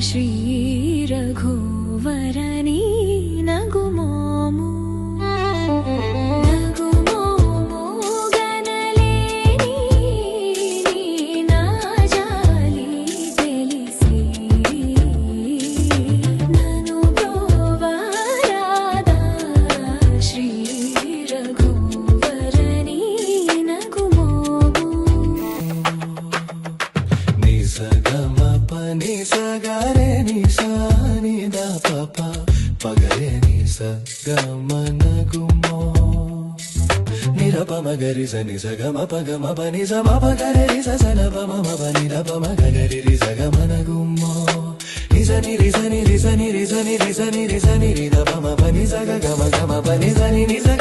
ಶ್ರೀ ರಘುವರನಿ ನಗುಮೋಮು ನಗುಮೋಮು ಗನಲೇ ನೀನಾ ಜಾಲಿ ತಿಳಿಸಿ ನನು ಬ್ರೋವರಾದ ಶ್ರೀ ರಘುವರನಿ ನಗುಮೋಮು ನಿಸಗಮ ಪನಿ ಸಗರೆ ನಿಸಾನಿದ ಪಪ ಪಗರೆ ನಿಸ ಗಮನ ಗುಮೋ ನಿರಪ ಮಗರಿ ಸ ನಿಸ ಗಮ ಪಗಮ ಪನಿ ಸ ಮ ಪಗರೆ ರಿ ಸ ನ ಪ ಮ ಪ ನಿ ರ ಪ ಮ ಗರಿ ರಿ ಸ ಗಮನ ಗುಮೋ ನಿ ಸ ನಿ ರಿ ಸ ನಿ ರಿ ಸ ನಿ ರಿ ಸ ನಿ ರಿ ಸ ನಿ ರಿ ಸ ನಿ ರಿ ದ ಪ ಮ ಪ ನಿ ಸ ಗ ಮ ಪ ನಿ ಸ ನಿ ಸ